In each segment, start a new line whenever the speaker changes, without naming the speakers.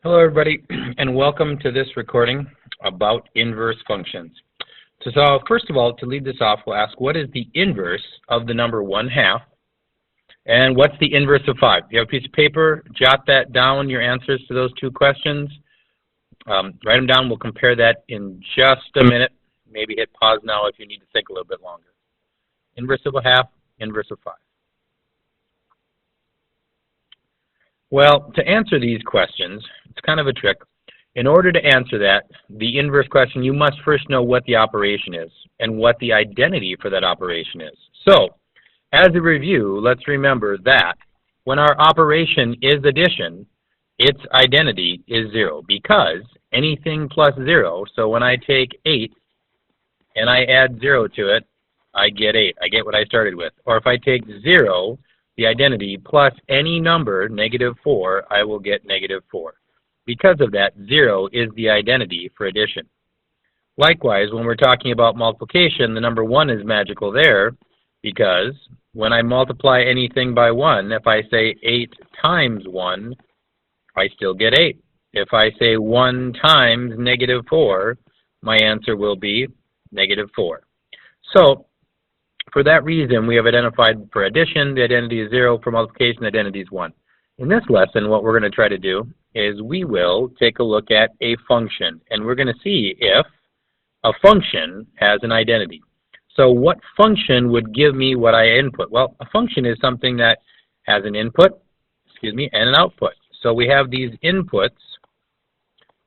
Hello everybody and welcome to this recording about inverse functions. So first of all, to lead this off, we'll ask what is the inverse of the number 1/2 and what's the inverse of 5? If you have a piece of paper, jot that down, your answers to those two questions. Write them down. We'll compare that in just a minute. Maybe hit pause now if you need to think a little bit longer. Inverse of 1/2, inverse of 5. Well, to answer these questions, it's kind of a trick. In order to answer that, the inverse question, you must first know what the operation is and what the identity for that operation is. So, as a review, let's remember that when our operation is addition, its identity is 0 because anything plus 0, so when I take 8 and I add 0 to it, I get 8. I get what I started with. Or if I take 0, the identity, plus any number, -4, I will get -4. Because of that, 0 is the identity for addition. Likewise, when we're talking about multiplication, the number 1 is magical there because when I multiply anything by 1, if I say 8 times 1, I still get 8. If I say 1 times -4, my answer will be -4. So, for that reason, we have identified for addition, the identity is 0. For multiplication, the identity is 1. In this lesson, what we're going to try to do is we will take a look at a function, and we're going to see if a function has an identity. So what function would give me what I input? Well, a function is something that has an input, and an output. So we have these inputs,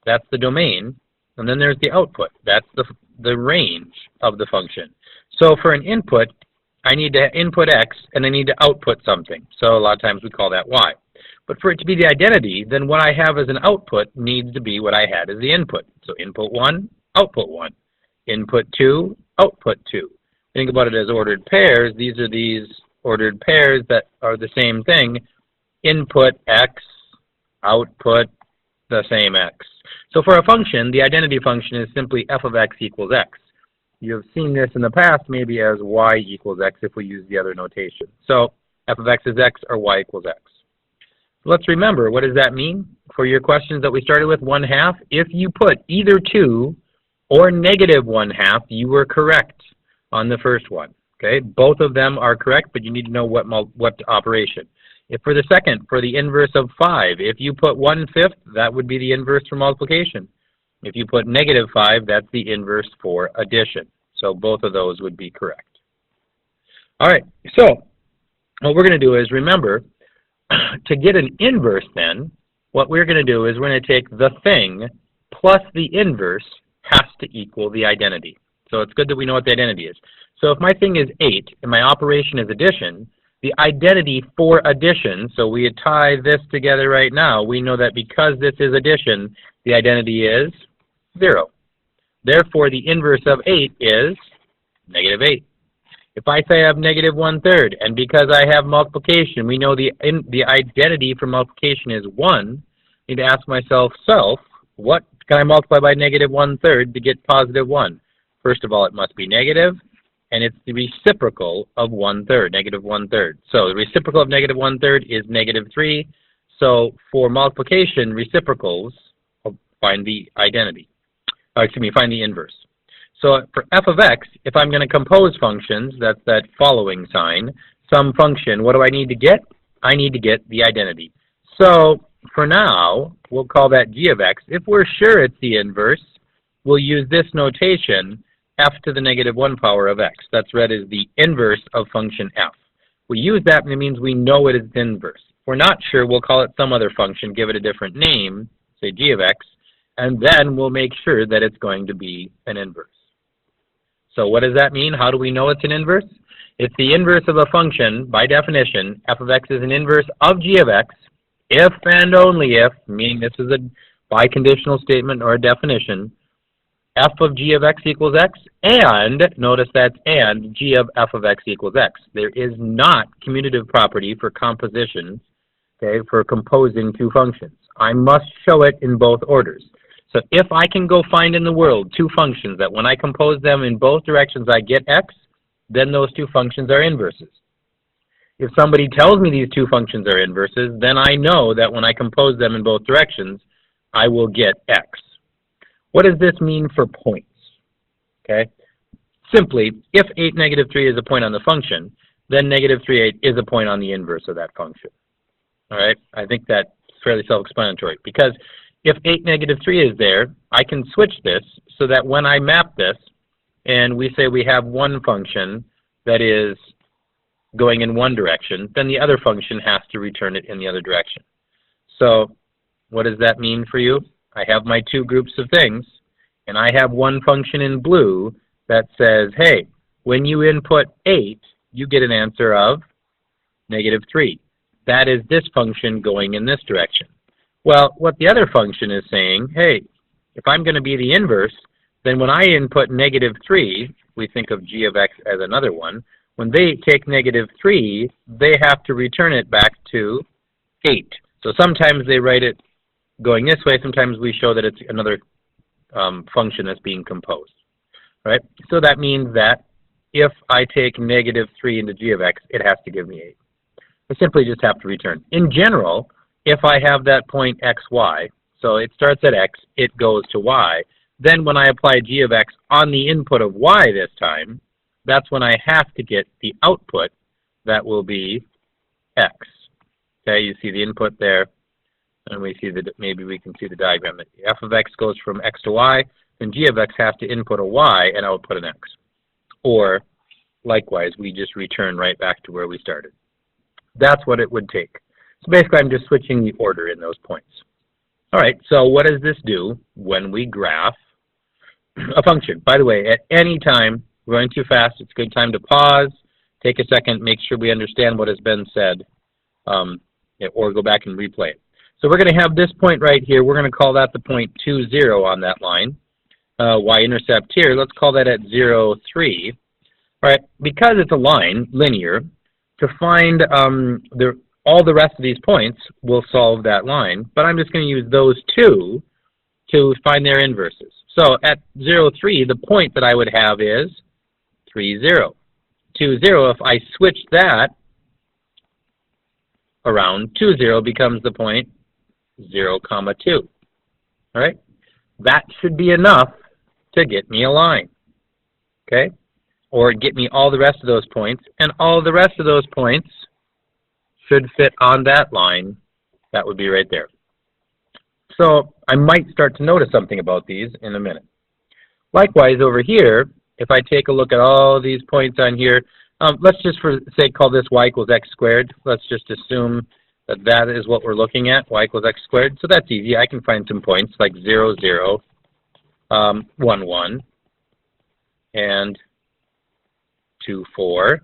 that's the domain, and then there's the output, that's the range of the function. So for an input, I need to input X and I need to output something. So a lot of times we call that Y. But for it to be the identity, then what I have as an output needs to be what I had as the input. So input 1, output 1. Input 2, output 2. Think about it as ordered pairs. These are these ordered pairs that are the same thing. Input X, output the same X. So for a function, the identity function is simply f of x equals x. You have seen this in the past maybe as y equals x if we use the other notation. So f of x is x or y equals x. Let's remember, what does that mean? For your questions that we started with, 1/2, if you put either 2 or -1/2, you were correct on the first one. Okay, both of them are correct, but you need to know what operation. If for the second, for the inverse of 5, if you put 1/5, that would be the inverse for multiplication. If you put -5, that's the inverse for addition. So both of those would be correct. All right, so what we're going to do is remember, to get an inverse then, what we're going to do is we're going to take the thing plus the inverse has to equal the identity. So it's good that we know what the identity is. So if my thing is 8 and my operation is addition, the identity for addition, so we tie this together right now, we know that because this is addition, the identity is 0. Therefore, the inverse of 8 is -8. If I say I have -1/3, and because I have multiplication, we know the identity for multiplication is 1, I need to ask myself, what can I multiply by -1/3 to get positive 1? First of all, it must be negative, and it's the reciprocal of 1/3, -1/3. So the reciprocal of -1/3 is -3. So for multiplication, reciprocals, find the identity. Find the inverse. So for f of x, if I'm going to compose functions, that's that following sign, some function, what do I need to get? I need to get the identity. So for now, we'll call that g of x. If we're sure it's the inverse, we'll use this notation, f to the -1 power of x. That's read as the inverse of function f. We use that and it means we know it is the inverse. If we're not sure, we'll call it some other function, give it a different name, say g of x, and then we'll make sure that it's going to be an inverse. So what does that mean? How do we know it's an inverse? It's the inverse of a function, by definition. F of x is an inverse of g of x, if and only if, meaning this is a biconditional statement or a definition, f of g of x equals x, and, notice that's and, g of f of x equals x. There is not commutative property for composition, okay, for composing two functions. I must show it in both orders. So if I can go find in the world two functions that when I compose them in both directions I get x, then those two functions are inverses. If somebody tells me these two functions are inverses, then I know that when I compose them in both directions, I will get x. What does this mean for points? Okay. Simply, if 8, negative 3 is a point on the function, then negative 3, 8 is a point on the inverse of that function. All right? I think that's fairly self-explanatory, because if 8, negative 3 is there, I can switch this so that when I map this, and we say we have one function that is going in one direction, then the other function has to return it in the other direction. So what does that mean for you? I have my two groups of things, and I have one function in blue that says, hey, when you input 8, you get an answer of negative 3. That is this function going in this direction. Well, what the other function is saying, hey, if I'm going to be the inverse, then when I input negative 3, we think of g of x as another one, when they take negative 3, they have to return it back to 8. So sometimes they write it going this way, sometimes we show that it's another function that's being composed. Right? So that means that if I take negative 3 into g of x, it has to give me 8. I simply just have to return. In general, if I have that point xy, so it starts at x, it goes to y, then when I apply g of x on the input of y this time, that's when I have to get the output that will be x. Okay, you see the input there, and we see that maybe we can see the diagram that f of x goes from x to y, then g of x has to input a y and output an x. Or likewise, we just return right back to where we started. That's what it would take. So basically, I'm just switching the order in those points. All right, so what does this do when we graph a function? By the way, at any time, we're going too fast, it's a good time to pause, take a second, make sure we understand what has been said, or go back and replay it. So we're going to have this point right here. We're going to call that the point 2, 0 on that line. Y-intercept here, let's call that at 0, 3. All right, because it's a line, linear, to find all the rest of these points, we'll solve that line. But I'm just going to use those two to find their inverses. So at 0, 3, the point that I would have is 3, 0. 2, 0, if I switch that around, 2, 0 becomes the point 0, 2. All right? That should be enough to get me a line. Okay? Or get me all the rest of those points, and all the rest of those points should fit on that line. That would be right there. So I might start to notice something about these in a minute. Likewise, over here, if I take a look at all these points on here, let's just for sake call this y equals x squared. Let's just assume that that is what we're looking at, y equals x squared. So that's easy. I can find some points like 0, 0, 1, 1, and 2, 4,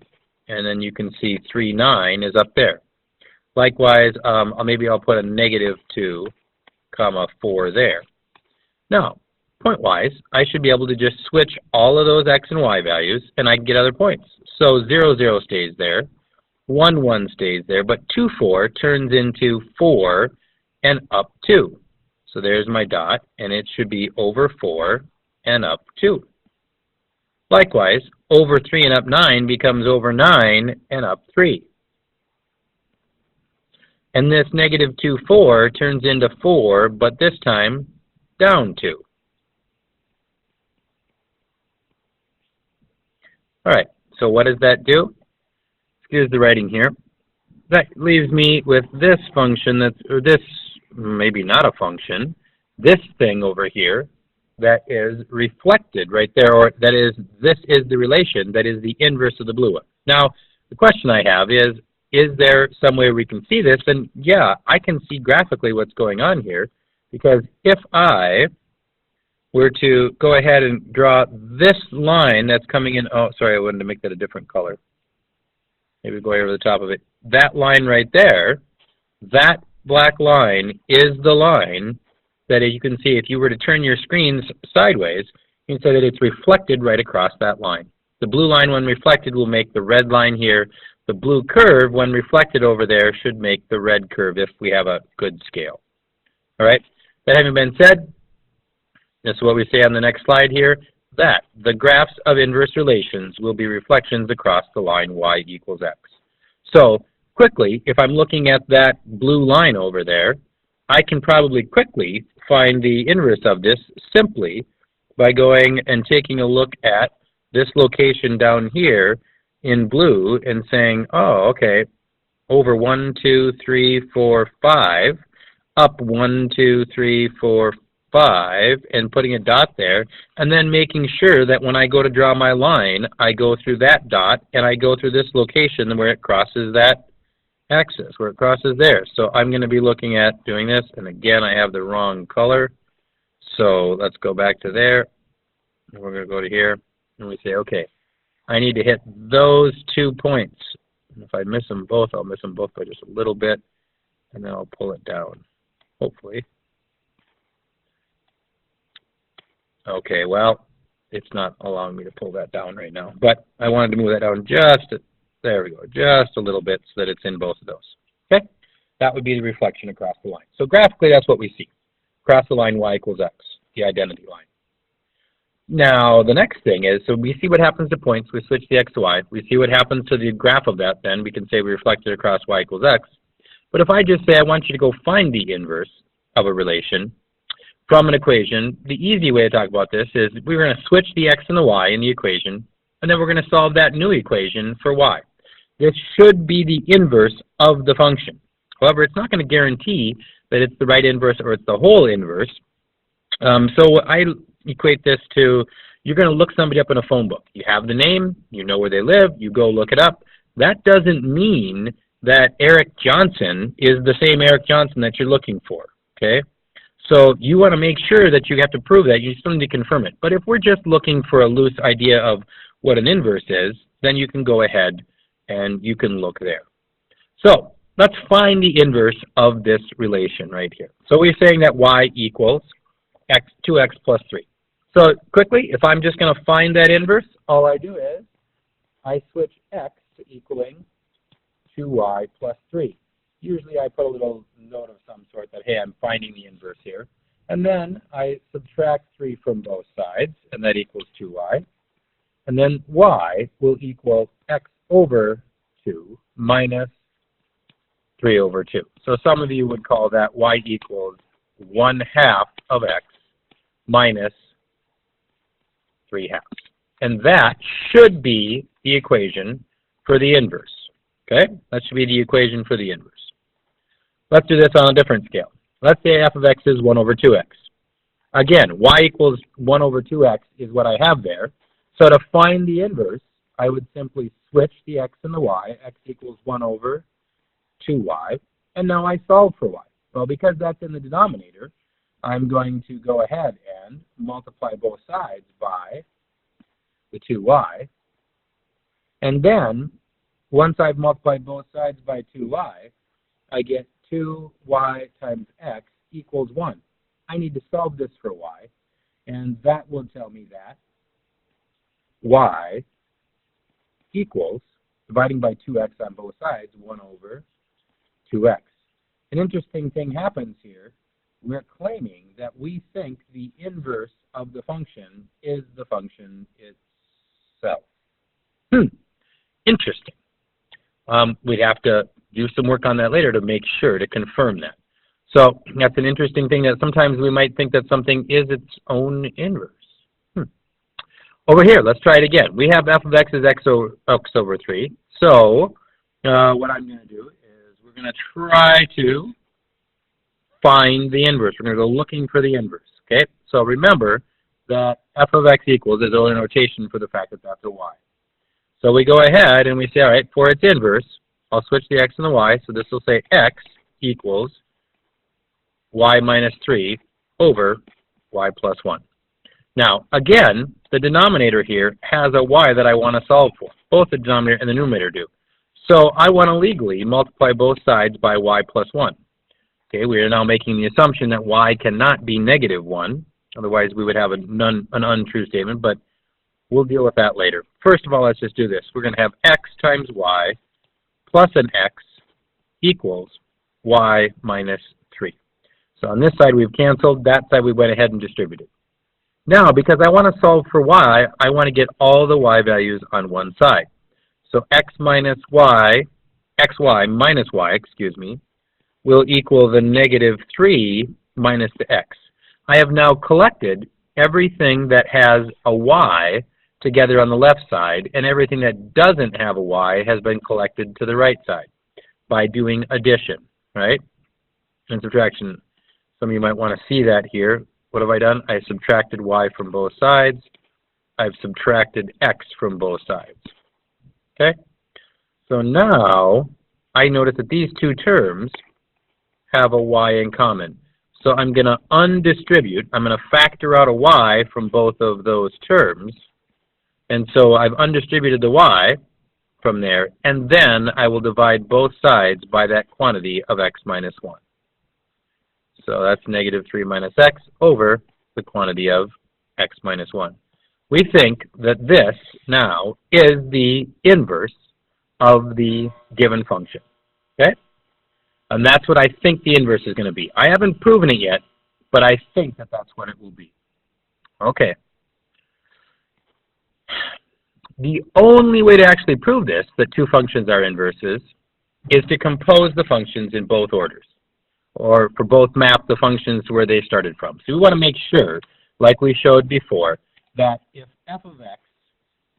and then you can see 3, 9 is up there. Likewise, maybe I'll put a negative 2, 4 there. Now, point-wise, I should be able to just switch all of those x and y values, and I can get other points. So 0, 0 stays there, 1, 1 stays there, but 2, 4 turns into 4 and up 2. So there's my dot, and it should be over 4 and up 2. Likewise, over 3 and up 9 becomes over 9 and up 3. And this negative 2, 4 turns into 4, but this time down 2. All right, so what does that do? Excuse the writing here. That leaves me with this function that's, or this, maybe not a function, this thing over here that is reflected right there, or that is, this is the relation that is the inverse of the blue one. Now, the question I have is there some way we can see this? And yeah, I can see graphically what's going on here, because if I were to go ahead and draw this line that's coming in, oh, sorry, I wanted to make that a different color. Maybe go over the top of it. That line right there, that black line is the line that you can see. If you were to turn your screens sideways, you can say that it's reflected right across that line. The blue line, when reflected, will make the red line here. The blue curve, when reflected over there, should make the red curve if we have a good scale. All right? That having been said, this is what we say on the next slide here, that the graphs of inverse relations will be reflections across the line y equals x. So quickly, if I'm looking at that blue line over there, I can probably quickly find the inverse of this simply by going and taking a look at this location down here in blue and saying, oh, okay, over 1, 2, 3, 4, 5, up 1, 2, 3, 4, 5, and putting a dot there, and then making sure that when I go to draw my line, I go through that dot, and I go through this location where it crosses that axis, where it crosses there. So I'm going to be looking at doing this, and again, I have the wrong color. So let's go back to there, and we're going to go to here, and we say, okay, I need to hit those 2 points. And if I miss them both, I'll miss them both by just a little bit, and then I'll pull it down, hopefully. Okay, well, it's not allowing me to pull that down right now, but I wanted to move that down there we go, just a little bit so that it's in both of those. Okay, that would be the reflection across the line. So graphically, that's what we see. Across the line, y equals x, the identity line. Now, the next thing is, so we see what happens to points, we switch the x to y. We see what happens to the graph of that, then we can say we reflect it across y equals x. But if I just say I want you to go find the inverse of a relation from an equation, the easy way to talk about this is we're going to switch the x and the y in the equation, and then we're going to solve that new equation for y. This should be the inverse of the function. However, it's not going to guarantee that it's the right inverse or it's the whole inverse. So I equate this to, you're going to look somebody up in a phone book. You have the name, you know where they live, you go look it up. That doesn't mean that Eric Johnson is the same Eric Johnson that you're looking for, okay? So you want to make sure that you have to prove that. You still need to confirm it. But if we're just looking for a loose idea of what an inverse is, then you can go ahead and you can look there. So let's find the inverse of this relation right here. So we're saying that y equals 2x plus 3. So quickly, if I'm just going to find that inverse, all I do is I switch x to equaling 2y plus 3. Usually I put a little note of some sort that, hey, I'm finding the inverse here. And then I subtract 3 from both sides, and that equals 2y. And then y will equal x over 2 minus 3 over 2. So some of you would call that y equals 1/2 of x minus 3/2. And that should be the equation for the inverse. Okay? That should be the equation for the inverse. Let's do this on a different scale. Let's say f of x is 1 over 2x. Again, y equals 1 over 2x is what I have there. So to find the inverse, I would simply switch the x and the y. X equals 1 over 2y. And now I solve for y. Well, because that's in the denominator, I'm going to go ahead and multiply both sides by the 2y. And then, once I've multiplied both sides by 2y, I get 2y times x equals 1. I need to solve this for y, and that will tell me that y equals, dividing by 2x on both sides, 1 over 2x. An interesting thing happens here. We're claiming that we think the inverse of the function is the function itself. Interesting. We'd have to do some work on that later to make sure, to confirm that. So that's an interesting thing, that sometimes we might think that something is its own inverse. Over here, let's try it again. We have f of x is x over 3. So what I'm going to do is we're going to try to find the inverse. We're going to go looking for the inverse. Okay? So remember that f of x equals is a notation for the fact that that's a y. So we go ahead and we say, all right, for its inverse, I'll switch the x and the y. So this will say x equals y minus 3 over y plus 1. Now, again, the denominator here has a y that I want to solve for. Both the denominator and the numerator do. So I want to legally multiply both sides by y plus 1. Okay, we are now making the assumption that y cannot be negative 1. Otherwise, we would have an untrue statement, but we'll deal with that later. First of all, let's just do this. We're going to have x times y plus an x equals y minus 3. So on this side, we've canceled. That side, we went ahead and distributed. Now, because I want to solve for y, I want to get all the y values on one side. So x minus y, xy minus y, excuse me, will equal the negative 3 minus the x. I have now collected everything that has a y together on the left side, and everything that doesn't have a y has been collected to the right side by doing addition, right? And subtraction. Some of you might want to see that here. What have I done? I subtracted y from both sides. I've subtracted x from both sides. Okay? So now I notice that these two terms have a y in common. So I'm going to undistribute. I'm going to factor out a y from both of those terms. And so I've undistributed the y from there, and then I will divide both sides by that quantity of x minus 1. So that's negative 3 minus x over the quantity of x minus 1. We think that this now is the inverse of the given function. Okay? And that's what I think the inverse is going to be. I haven't proven it yet, but I think that that's what it will be. Okay. The only way to actually prove this, that two functions are inverses, is to compose the functions in both orders, or for both map the functions to where they started from. So we want to make sure, like we showed before, that if f of x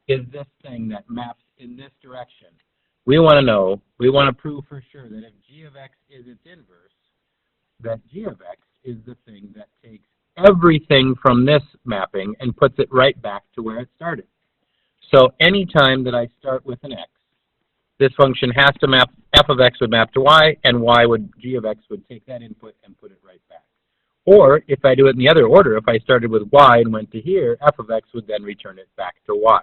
is this thing that maps in this direction, we want to know, we want to prove for sure that if g of x is its inverse, that g of x is the thing that takes everything from this mapping and puts it right back to where it started. So anytime that I start with an x, this function has to map, f of x would map to y, and g of x would take that input and put it right back. Or if I do it in the other order, if I started with y and went to here, f of x would then return it back to y.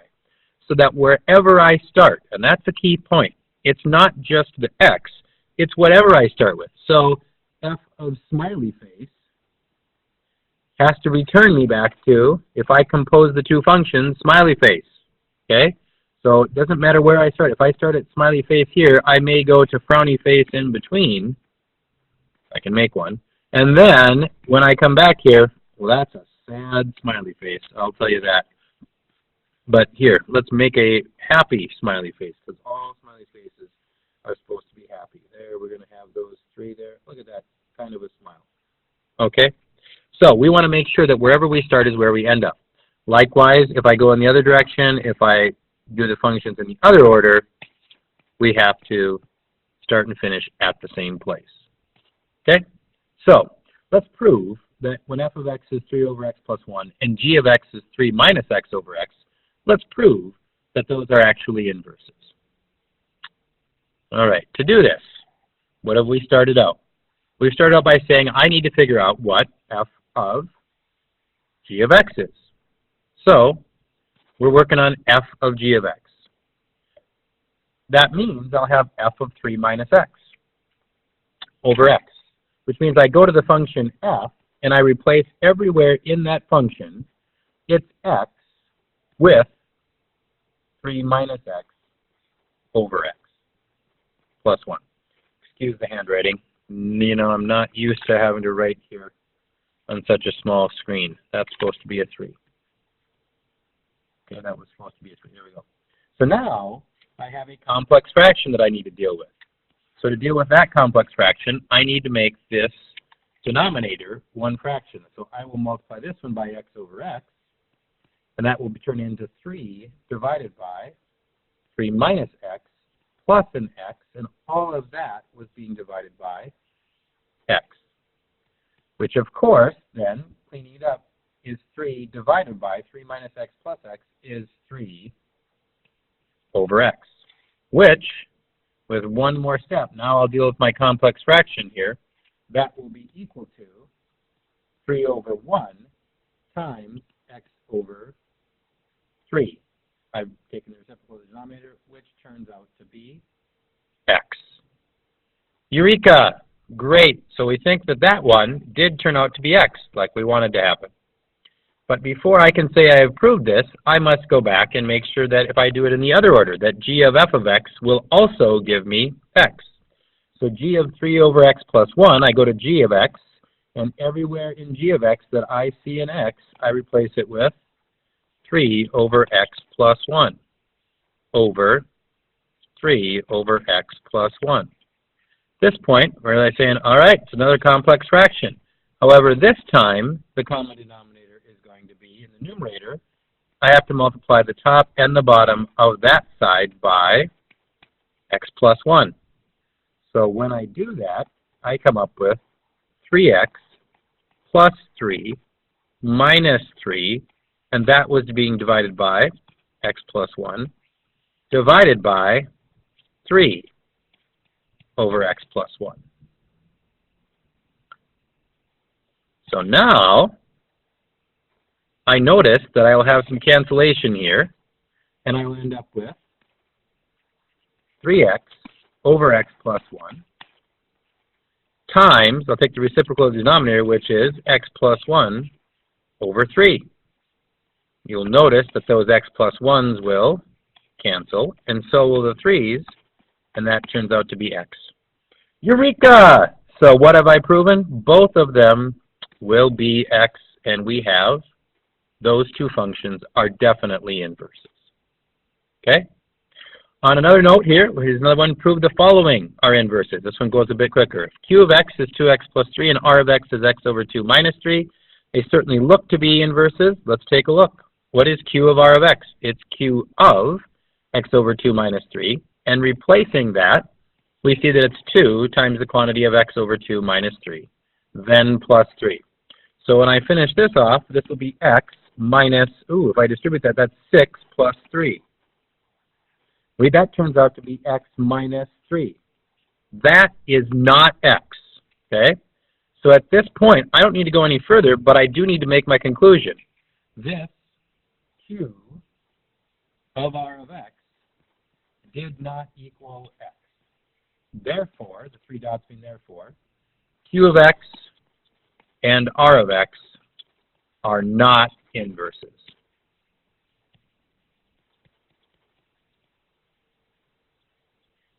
So that wherever I start, and that's a key point, it's not just the x, it's whatever I start with. So f of smiley face has to return me back to, if I compose the two functions, smiley face. Okay? So it doesn't matter where I start. If I start at smiley face here, I may go to frowny face in between. I can make one. And then when I come back here, well, that's a sad smiley face, I'll tell you that. But here, let's make a happy smiley face, because all smiley faces are supposed to be happy. There, we're going to have those three there. Look at that, kind of a smile. Okay? So we want to make sure that wherever we start is where we end up. Likewise, if I go in the other direction, if I do the functions in the other order, we have to start and finish at the same place. Okay? So let's prove that when f of x is 3 over x plus 1 and g of x is 3 minus x over x, let's prove that those are actually inverses. All right, to do this, what have we started out? We started out by saying I need to figure out what f of g of x is. So we're working on f of g of x. That means I'll have f of 3 minus x over x, which means I go to the function f and I replace everywhere in that function its x with 3 minus x over x plus 1. Excuse the handwriting. You know, I'm not used to having to write here on such a small screen. That's supposed to be a 3. Okay, that was supposed to be a 3. There we go. So now I have a complex fraction that I need to deal with. So to deal with that complex fraction, I need to make this denominator one fraction. So I will multiply this one by x over x, and that will turn into 3 divided by 3 minus x plus an x, and all of that was being divided by x, which of course then, cleaning it up, is 3 divided by 3 minus x plus x is 3 over x, which, with one more step, now I'll deal with my complex fraction here, that will be equal to 3 over 1 times x over 3. I've taken the reciprocal of the denominator, which turns out to be x. Eureka! Great. So we think that that one did turn out to be x, like we wanted to happen. But before I can say I have proved this, I must go back and make sure that if I do it in the other order, that g of f of x will also give me x. So g of 3 over x plus 1, I go to g of x, and everywhere in g of x that I see an x, I replace it with 3 over x plus 1 over 3 over x plus 1. At this point, where I'm saying, all right, it's another complex fraction. However, this time, the common denominator is going to be, in the numerator, I have to multiply the top and the bottom of that side by x plus 1. So when I do that, I come up with 3x plus 3 minus 3, and that was being divided by x plus 1, divided by 3 over x plus 1. So now, I notice that I will have some cancellation here, and I will end up with 3x over x plus 1 times, I'll take the reciprocal of the denominator, which is x plus 1 over 3. You'll notice that those x plus 1's will cancel, and so will the 3's, and that turns out to be x. Eureka! So what have I proven? Both of them will be x, and we have those two functions are definitely inverses. Okay? On another note here, here's another one. Prove the following are inverses. This one goes a bit quicker. If q of x is 2x plus 3 and r of x is x over 2 minus 3, they certainly look to be inverses. Let's take a look. What is q of r of x? It's q of x over 2 minus 3. And replacing that, we see that it's 2 times the quantity of x over 2 minus 3, then plus 3. So when I finish this off, this will be x minus, if I distribute that, that's 6 plus 3. That turns out to be x minus 3. That is not x, okay? So at this point, I don't need to go any further, but I do need to make my conclusion. This q of r of x did not equal x. Therefore, the three dots mean therefore, q of x and r of x are not inverses.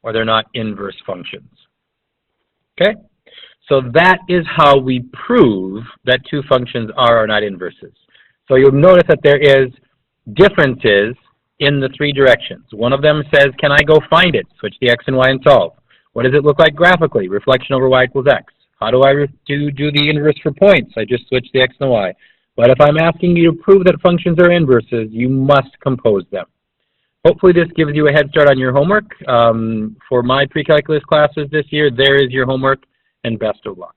Or they're not inverse functions. Okay? So that is how we prove that two functions are or not inverses. So you'll notice that there is differences in the three directions. One of them says, can I go find it? Switch the x and y and solve. What does it look like graphically? Reflection over y equals x. How do I do the inverse for points? I just switch the x and the y. But if I'm asking you to prove that functions are inverses, you must compose them. Hopefully this gives you a head start on your homework. For my pre-calculus classes this year, there is your homework, and best of luck.